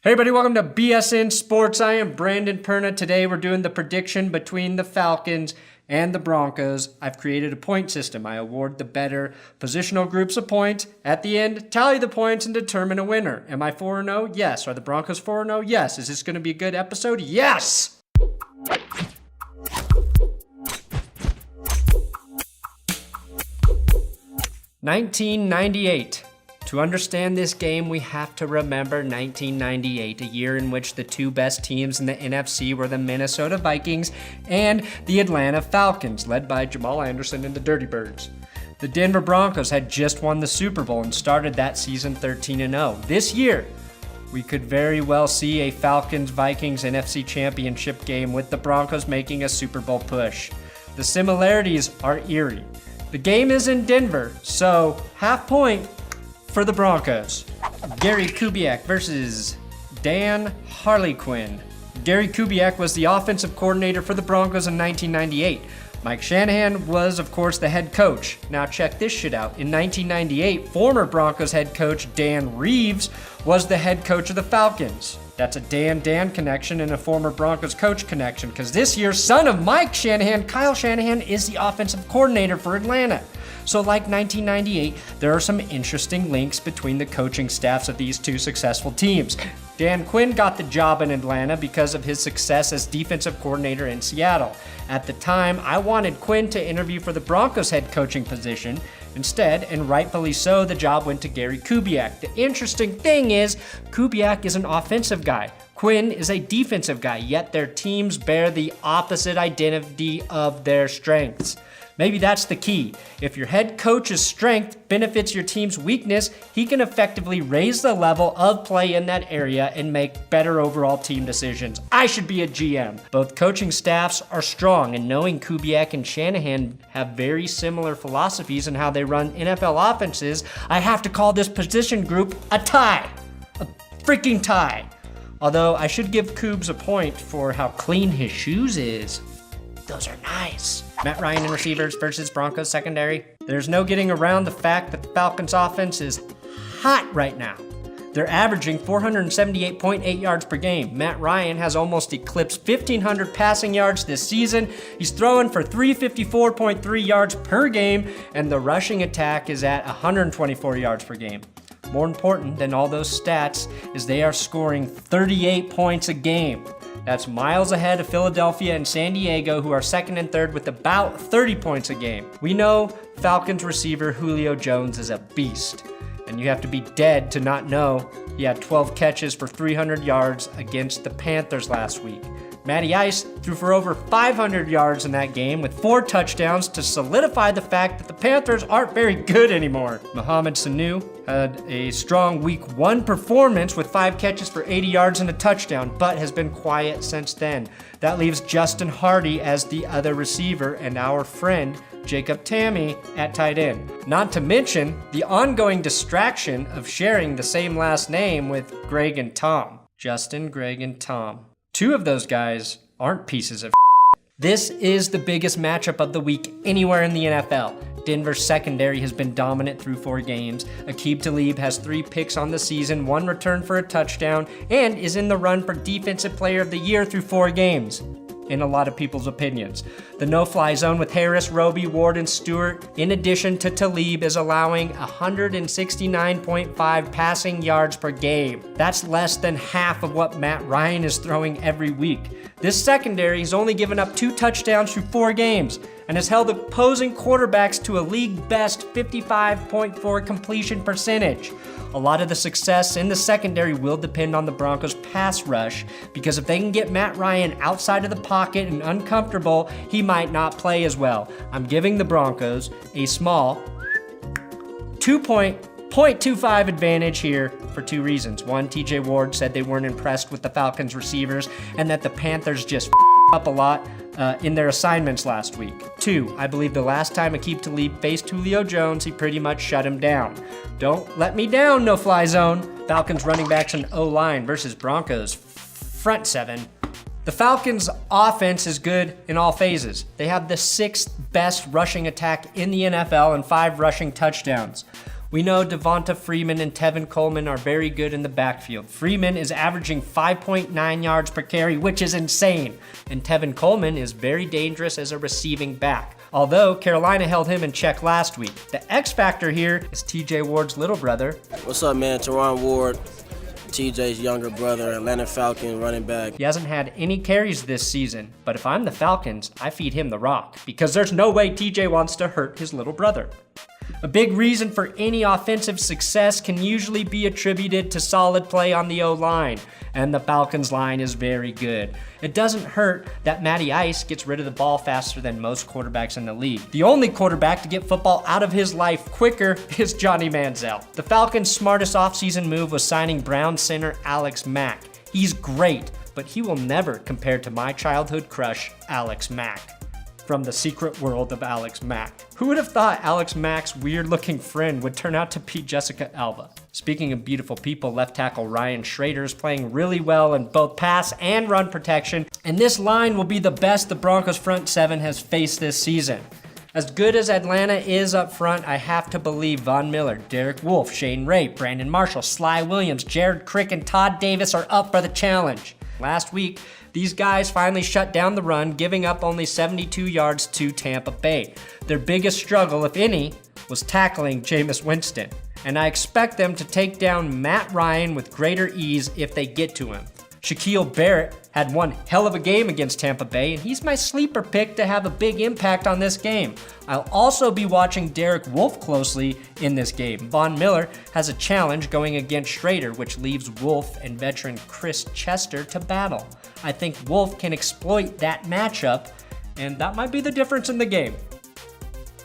Hey everybody, welcome to BSN Sports. I am Brandon Perna. Today we're doing the prediction between the Falcons and the Broncos. I've created a point system. I award the better positional groups a point. At the end, tally the points and determine a winner. Am I 4-0? Yes. Are the Broncos 4-0? Yes. Is this going to be a good episode? Yes! $1998. To understand this game, we have to remember 1998, a year in which the two best teams in the NFC were the Minnesota Vikings and the Atlanta Falcons, led by Jamal Anderson and the Dirty Birds. The Denver Broncos had just won the Super Bowl and started that season 13-0. This year, we could very well see a Falcons-Vikings NFC Championship game with the Broncos making a Super Bowl push. The similarities are eerie. The game is in Denver, so half point for the Broncos. Gary Kubiak versus Dan Harlequin. Gary Kubiak was the offensive coordinator for the Broncos in 1998. Mike Shanahan was, of course, the head coach. Now check this shit out. In 1998, former Broncos head coach Dan Reeves was the head coach of the Falcons. That's a Dan connection and a former Broncos coach connection, because this year, son of Mike Shanahan, Kyle Shanahan, is the offensive coordinator for Atlanta. So like 1998, there are some interesting links between the coaching staffs of these two successful teams. Dan Quinn got the job in Atlanta because of his success as defensive coordinator in Seattle. At the time, I wanted Quinn to interview for the Broncos head coaching position. Instead, and rightfully so, the job went to Gary Kubiak. The interesting thing is, Kubiak is an offensive guy. Quinn is a defensive guy, yet their teams bear the opposite identity of their strengths. Maybe that's the key. If your head coach's strength benefits your team's weakness, he can effectively raise the level of play in that area and make better overall team decisions. I should be a GM. Both coaching staffs are strong, and knowing Kubiak and Shanahan have very similar philosophies in how they run NFL offenses, I have to call this position group a tie. A freaking tie. Although I should give Coobs a point for how clean his shoes is. Those are nice. Matt Ryan and receivers versus Broncos secondary. There's no getting around the fact that the Falcons offense is hot right now. They're averaging 478.8 yards per game. Matt Ryan has almost eclipsed 1,500 passing yards this season. He's throwing for 354.3 yards per game, and the rushing attack is at 124 yards per game. More important than all those stats is they are scoring 38 points a game. That's miles ahead of Philadelphia and San Diego, who are second and third with about 30 points a game. We know Falcons receiver Julio Jones is a beast, and you have to be dead to not know he had 12 catches for 300 yards against the Panthers last week. Matty Ice threw for over 500 yards in that game with 4 touchdowns to solidify the fact that the Panthers aren't very good anymore. Mohamed Sanu had a strong week 1 performance with 5 catches for 80 yards and a touchdown, but has been quiet since then. That leaves Justin Hardy as the other receiver and our friend Jacob Tamme at tight end. Not to mention the ongoing distraction of sharing the same last name with Greg and Tom. Justin, Greg, and Tom. 2 of those guys aren't pieces of This is the biggest matchup of the week anywhere in the NFL. Denver's secondary has been dominant through 4 games. Aqib Talib has 3 picks on the season, 1 return for a touchdown, and is in the run for Defensive Player of the Year through 4 games. In a lot of people's opinions. The no-fly zone with Harris, Roby, Ward, and Stewart, in addition to Talib, is allowing 169.5 passing yards per game. That's less than half of what Matt Ryan is throwing every week. This secondary has only given up 2 touchdowns through 4 games and has held opposing quarterbacks to a league-best 55.4 completion percentage. A lot of the success in the secondary will depend on the Broncos' pass rush, because if they can get Matt Ryan outside of the pocket and uncomfortable, he might not play as well. I'm giving the Broncos a small 0.25 advantage here for 2 reasons. 1, TJ Ward said they weren't impressed with the Falcons receivers and that the Panthers just up a lot in their assignments last week. 2, I believe the last time Aqib Talib faced Julio Jones, he pretty much shut him down. Don't let me down, no-fly zone. Falcons running backs and O-line versus Broncos front 7. The Falcons' offense is good in all phases. They have the 6th best rushing attack in the NFL and 5 rushing touchdowns. We know Devonta, Freeman, and Tevin Coleman are very good in the backfield. Freeman is averaging 5.9 yards per carry, which is insane. And Tevin Coleman is very dangerous as a receiving back. Although Carolina held him in check last week. The X factor here is TJ Ward's little brother. What's up, man? Terron Ward, TJ's younger brother, Atlanta Falcons running back. He hasn't had any carries this season, but if I'm the Falcons, I feed him the rock because there's no way TJ wants to hurt his little brother. A big reason for any offensive success can usually be attributed to solid play on the O-line, and the Falcons line is very good. It doesn't hurt that Matty Ice gets rid of the ball faster than most quarterbacks in the league. The only quarterback to get football out of his life quicker is Johnny Manziel. The Falcons' smartest offseason move was signing Brown center Alex Mack. He's great, but he will never compare to my childhood crush, Alex Mack. From the secret world of Alex Mack. Who would have thought Alex Mack's weird-looking friend would turn out to be Jessica Alba? Speaking of beautiful people, left tackle Ryan Schrader is playing really well in both pass and run protection, and this line will be the best the Broncos front seven has faced this season. As good as Atlanta is up front, I have to believe Von Miller, Derek Wolfe, Shane Ray, Brandon Marshall, Sly Williams, Jared Crick, and Todd Davis are up for the challenge. Last week, these guys finally shut down the run, giving up only 72 yards to Tampa Bay. Their biggest struggle, if any, was tackling Jameis Winston. And I expect them to take down Matt Ryan with greater ease if they get to him. Shaquille Barrett had one hell of a game against Tampa Bay, and he's my sleeper pick to have a big impact on this game. I'll also be watching Derek Wolfe closely in this game. Von Miller has a challenge going against Schrader, which leaves Wolfe and veteran Chris Chester to battle. I think Wolfe can exploit that matchup, and that might be the difference in the game.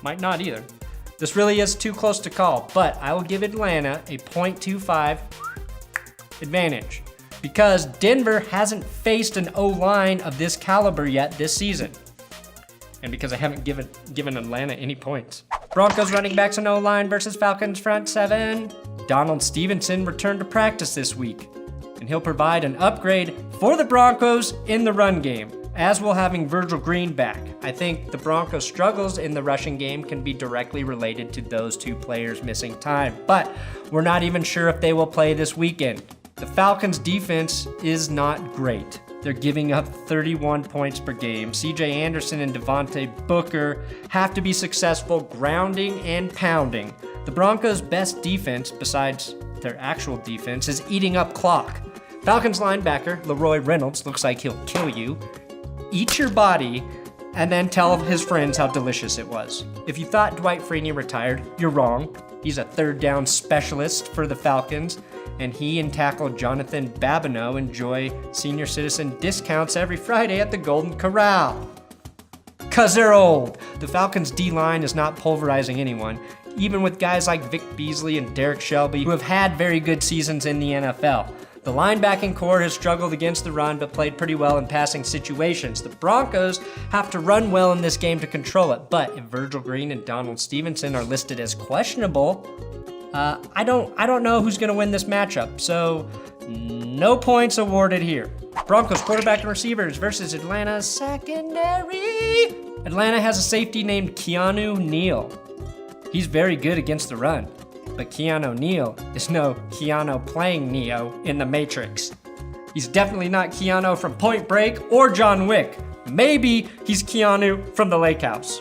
Might not either. This really is too close to call, but I will give Atlanta a .25 advantage, because Denver hasn't faced an O-line of this caliber yet this season. And because I haven't given Atlanta any points. Broncos running backs and O-line versus Falcons front seven. Donald Stevenson returned to practice this week, and he'll provide an upgrade for the Broncos in the run game, as will having Virgil Green back. I think the Broncos' struggles in the rushing game can be directly related to those two players missing time, but we're not even sure if they will play this weekend. The Falcons' defense is not great. They're giving up 31 points per game. CJ Anderson and Devonta Booker have to be successful grounding and pounding. The Broncos' best defense, besides their actual defense, is eating up clock. Falcons linebacker Leroy Reynolds looks like he'll kill you, eat your body, and then tell his friends how delicious it was. If you thought Dwight Freeney retired, you're wrong. He's a third down specialist for the Falcons, and he and tackle Jonathan Babineau enjoy senior citizen discounts every Friday at the Golden Corral. 'Cause they're old. The Falcons' D-line is not pulverizing anyone, even with guys like Vic Beasley and Derek Shelby, who have had very good seasons in the NFL. The linebacking core has struggled against the run, but played pretty well in passing situations. The Broncos have to run well in this game to control it, but if Virgil Green and Donald Stevenson are listed as questionable, I don't know who's going to win this matchup, so no points awarded here. Broncos quarterback and receivers versus Atlanta's secondary. Atlanta has a safety named Keanu Neal. He's very good against the run, but Keanu Neal is no Keanu playing Neo in The Matrix. He's definitely not Keanu from Point Break or John Wick. Maybe he's Keanu from The Lake House.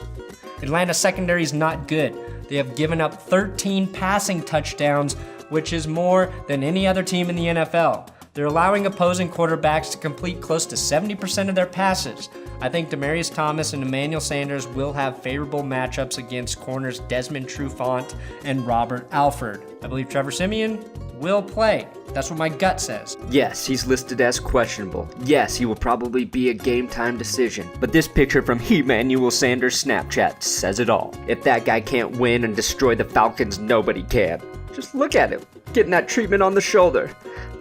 Atlanta's secondary is not good. They have given up 13 passing touchdowns, which is more than any other team in the NFL. They're allowing opposing quarterbacks to complete close to 70% of their passes. I think Demaryius Thomas and Emmanuel Sanders will have favorable matchups against corners Desmond Trufant and Robert Alford. I believe Trevor Siemian will play. That's what my gut says. Yes, he's listed as questionable. Yes, he will probably be a game time decision. But this picture from Emmanuel Sanders' Snapchat says it all. If that guy can't win and destroy the Falcons, nobody can. Just look at him, getting that treatment on the shoulder.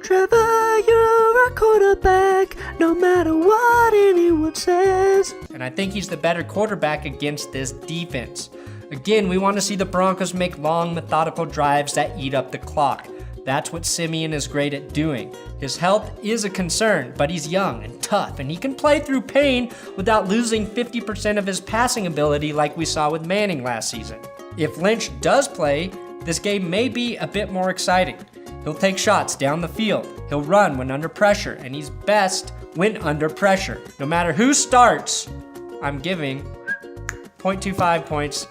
Trevor, you're a quarterback, no matter what anyone says. And I think he's the better quarterback against this defense. Again, we want to see the Broncos make long, methodical drives that eat up the clock. That's what Siemian is great at doing. His health is a concern, but he's young and tough, and he can play through pain without losing 50% of his passing ability like we saw with Manning last season. If Lynch does play, this game may be a bit more exciting. He'll take shots down the field. He'll run when under pressure, and he's best when under pressure. No matter who starts, I'm giving 0.25 points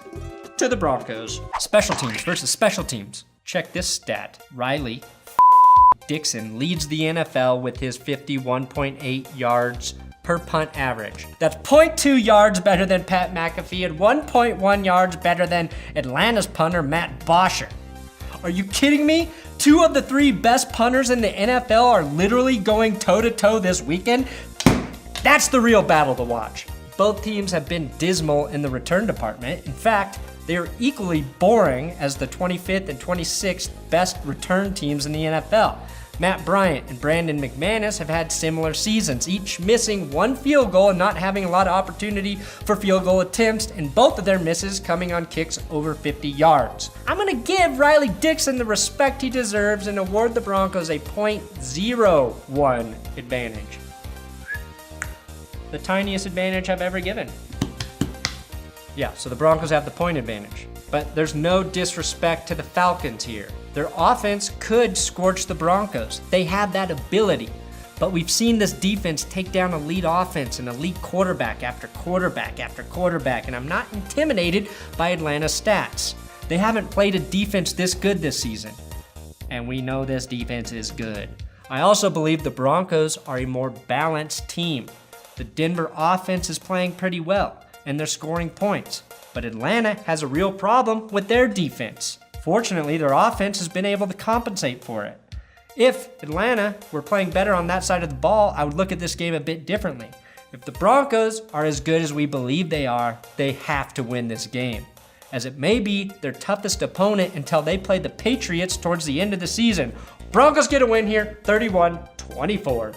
to the Broncos. Special teams versus special teams. Check this stat. Riley Dixon leads the NFL with his 51.8 yards per punt average. That's 0.2 yards better than Pat McAfee and 1.1 yards better than Atlanta's punter Matt Bosher. Are you kidding me? 2 of the 3 best punters in the NFL are literally going toe-to-toe this weekend? That's the real battle to watch. Both teams have been dismal in the return department. In fact, they are equally boring as the 25th and 26th best return teams in the NFL. Matt Bryant and Brandon McManus have had similar seasons, each missing 1 field goal and not having a lot of opportunity for field goal attempts, and both of their misses coming on kicks over 50 yards. I'm gonna give Riley Dixon the respect he deserves and award the Broncos a 0.01 advantage. The tiniest advantage I've ever given. Yeah, so the Broncos have the point advantage. But there's no disrespect to the Falcons here. Their offense could scorch the Broncos. They have that ability. But we've seen this defense take down elite offense and elite quarterback after quarterback after quarterback, and I'm not intimidated by Atlanta's stats. They haven't played a defense this good this season. And we know this defense is good. I also believe the Broncos are a more balanced team. The Denver offense is playing pretty well, and they're scoring points. But Atlanta has a real problem with their defense. Fortunately, their offense has been able to compensate for it. If Atlanta were playing better on that side of the ball, I would look at this game a bit differently. If the Broncos are as good as we believe they are, they have to win this game, as it may be their toughest opponent until they play the Patriots towards the end of the season. Broncos get a win here, 31-24.